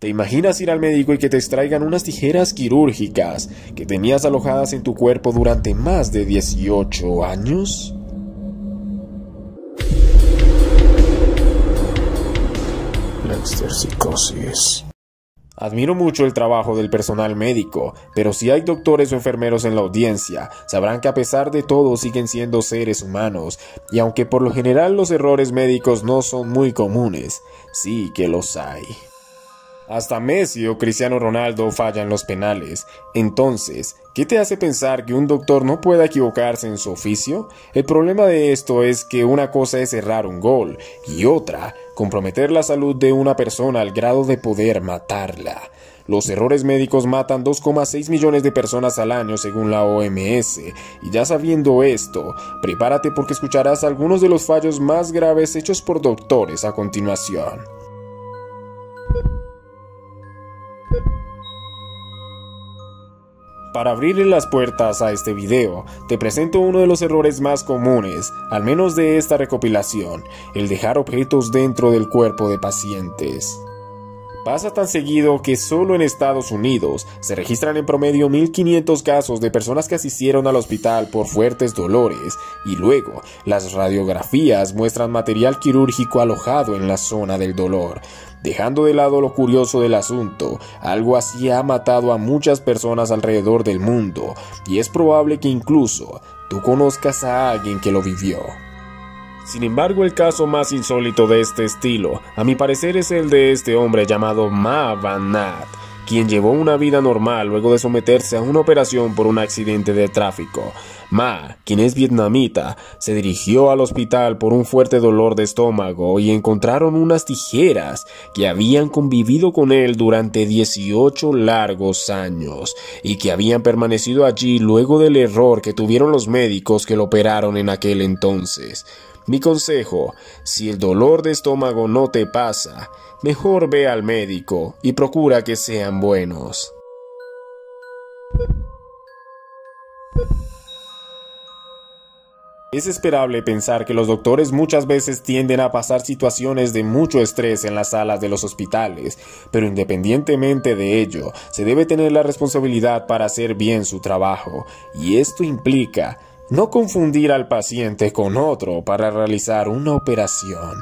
¿Te imaginas ir al médico y que te extraigan unas tijeras quirúrgicas que tenías alojadas en tu cuerpo durante más de 18 años? La exterpsicosis. Admiro mucho el trabajo del personal médico, pero si hay doctores o enfermeros en la audiencia, sabrán que a pesar de todo siguen siendo seres humanos, y aunque por lo general los errores médicos no son muy comunes, sí que los hay. Hasta Messi o Cristiano Ronaldo fallan los penales. Entonces, ¿qué te hace pensar que un doctor no pueda equivocarse en su oficio? El problema de esto es que una cosa es errar un gol y otra, comprometer la salud de una persona al grado de poder matarla. Los errores médicos matan 2,6 millones de personas al año según la OMS, y ya sabiendo esto, prepárate porque escucharás algunos de los fallos más graves hechos por doctores a continuación. Para abrirle las puertas a este video, te presento uno de los errores más comunes, al menos de esta recopilación, el dejar objetos dentro del cuerpo de pacientes. Pasa tan seguido que solo en Estados Unidos se registran en promedio 1.500 casos de personas que asistieron al hospital por fuertes dolores y luego las radiografías muestran material quirúrgico alojado en la zona del dolor. Dejando de lado lo curioso del asunto, algo así ha matado a muchas personas alrededor del mundo y es probable que incluso tú conozcas a alguien que lo vivió. Sin embargo, el caso más insólito de este estilo, a mi parecer, es el de este hombre llamado Ma Van Natt, quien llevó una vida normal luego de someterse a una operación por un accidente de tráfico. Ma, quien es vietnamita, se dirigió al hospital por un fuerte dolor de estómago y encontraron unas tijeras que habían convivido con él durante 18 largos años y que habían permanecido allí luego del error que tuvieron los médicos que lo operaron en aquel entonces. Mi consejo, si el dolor de estómago no te pasa, mejor ve al médico y procura que sean buenos. Es esperable pensar que los doctores muchas veces tienden a pasar situaciones de mucho estrés en las salas de los hospitales, pero independientemente de ello, se debe tener la responsabilidad para hacer bien su trabajo, y esto implica no confundir al paciente con otro para realizar una operación.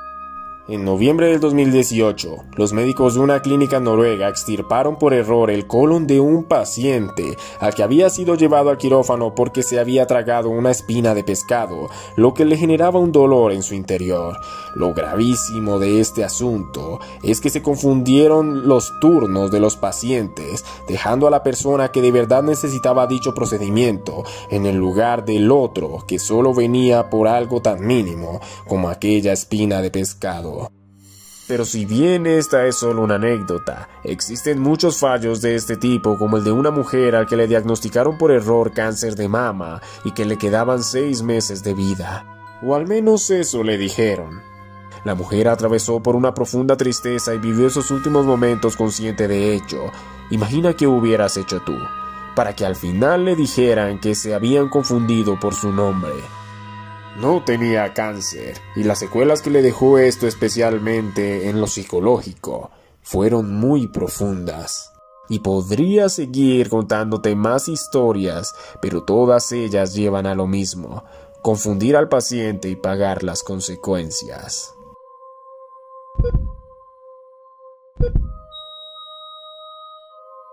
En noviembre del 2018, los médicos de una clínica noruega extirparon por error el colon de un paciente al que había sido llevado al quirófano porque se había tragado una espina de pescado, lo que le generaba un dolor en su interior. Lo gravísimo de este asunto es que se confundieron los turnos de los pacientes, dejando a la persona que de verdad necesitaba dicho procedimiento en el lugar del otro que solo venía por algo tan mínimo como aquella espina de pescado. Pero si bien esta es solo una anécdota, existen muchos fallos de este tipo, como el de una mujer al que le diagnosticaron por error cáncer de mama y que le quedaban 6 meses de vida. O al menos eso le dijeron. La mujer atravesó por una profunda tristeza y vivió esos últimos momentos consciente de ello. Imagina qué hubieras hecho tú, para que al final le dijeran que se habían confundido por su nombre. No tenía cáncer, y las secuelas que le dejó esto, especialmente en lo psicológico, fueron muy profundas. Y podría seguir contándote más historias, pero todas ellas llevan a lo mismo: confundir al paciente y pagar las consecuencias.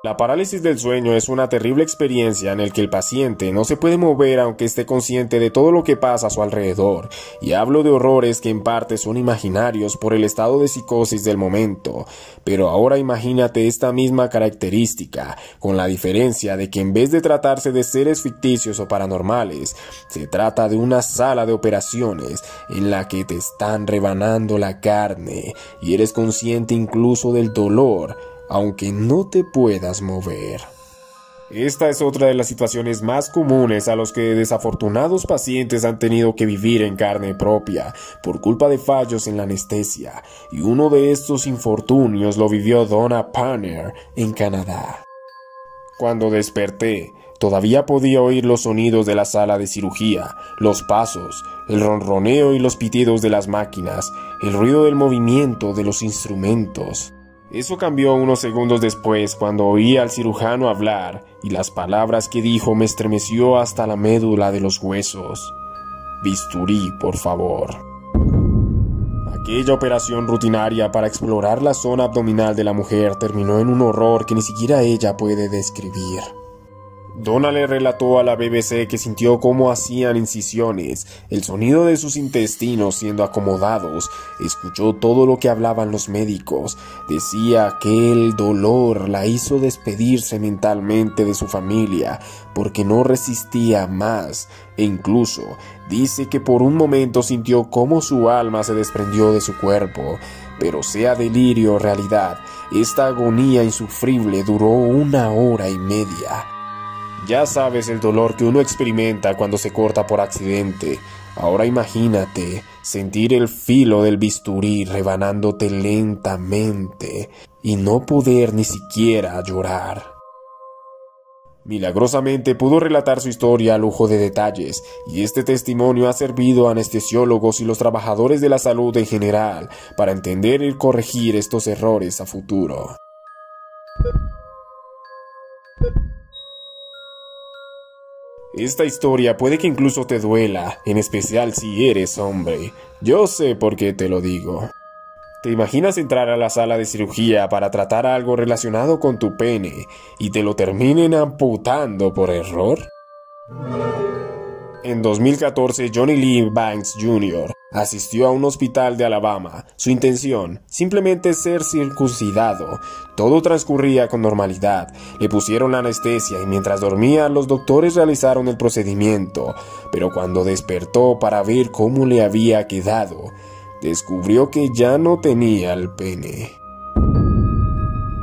La parálisis del sueño es una terrible experiencia en la que el paciente no se puede mover aunque esté consciente de todo lo que pasa a su alrededor, y hablo de horrores que en parte son imaginarios por el estado de psicosis del momento. Pero ahora imagínate esta misma característica, con la diferencia de que en vez de tratarse de seres ficticios o paranormales, se trata de una sala de operaciones en la que te están rebanando la carne y eres consciente incluso del dolor, aunque no te puedas mover. Esta es otra de las situaciones más comunes a los que desafortunados pacientes han tenido que vivir en carne propia por culpa de fallos en la anestesia, y uno de estos infortunios lo vivió Donna Panner en Canadá. Cuando desperté, todavía podía oír los sonidos de la sala de cirugía, los pasos, el ronroneo y los pitidos de las máquinas, el ruido del movimiento de los instrumentos. Eso cambió unos segundos después cuando oí al cirujano hablar y las palabras que dijo me estremeció hasta la médula de los huesos. Bisturí, por favor. Aquella operación rutinaria para explorar la zona abdominal de la mujer terminó en un horror que ni siquiera ella puede describir. Donna le relató a la BBC que sintió cómo hacían incisiones, el sonido de sus intestinos siendo acomodados, escuchó todo lo que hablaban los médicos, decía que el dolor la hizo despedirse mentalmente de su familia porque no resistía más, e incluso dice que por un momento sintió cómo su alma se desprendió de su cuerpo, pero sea delirio o realidad, esta agonía insufrible duró 1 hora y media. Ya sabes el dolor que uno experimenta cuando se corta por accidente. Ahora imagínate sentir el filo del bisturí rebanándote lentamente y no poder ni siquiera llorar. Milagrosamente pudo relatar su historia a lujo de detalles, y este testimonio ha servido a anestesiólogos y los trabajadores de la salud en general para entender y corregir estos errores a futuro. Esta historia puede que incluso te duela, en especial si eres hombre. Yo sé por qué te lo digo. ¿Te imaginas entrar a la sala de cirugía para tratar algo relacionado con tu pene y te lo terminen amputando por error? En 2014, Johnny Lee Banks Jr. asistió a un hospital de Alabama. Su intención, simplemente ser circuncidado. Todo transcurría con normalidad. Le pusieron la anestesia y mientras dormía, los doctores realizaron el procedimiento. Pero cuando despertó para ver cómo le había quedado, descubrió que ya no tenía el pene.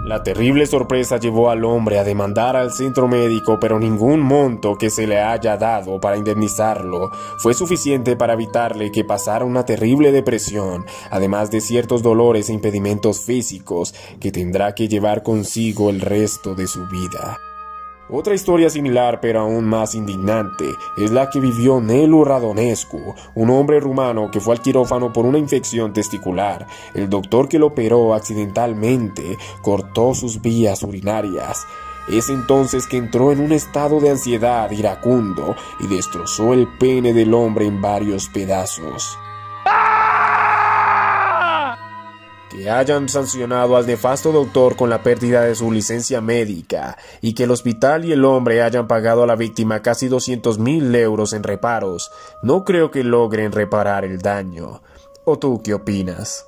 La terrible sorpresa llevó al hombre a demandar al centro médico, pero ningún monto que se le haya dado para indemnizarlo fue suficiente para evitarle que pasara una terrible depresión, además de ciertos dolores e impedimentos físicos que tendrá que llevar consigo el resto de su vida. Otra historia similar, pero aún más indignante, es la que vivió Nelu Radonescu, un hombre rumano que fue al quirófano por una infección testicular. El doctor que lo operó accidentalmente cortó sus vías urinarias. Es entonces que entró en un estado de ansiedad iracundo y destrozó el pene del hombre en varios pedazos. Que hayan sancionado al nefasto doctor con la pérdida de su licencia médica y que el hospital y el hombre hayan pagado a la víctima casi 200.000 euros en reparos, no creo que logren reparar el daño. ¿O tú qué opinas?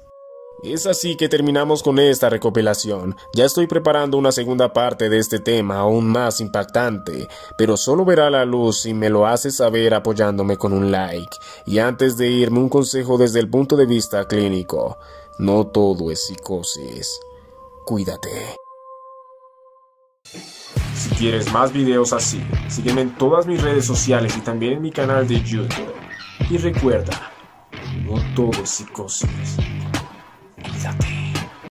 Es así que terminamos con esta recopilación. Ya estoy preparando una segunda parte de este tema aún más impactante, pero solo verá la luz si me lo haces saber apoyándome con un like. Y antes de irme, un consejo desde el punto de vista clínico. No todo es psicosis. Cuídate. Si quieres más videos así, sígueme en todas mis redes sociales y también en mi canal de YouTube. Y recuerda, no todo es psicosis. Cuídate.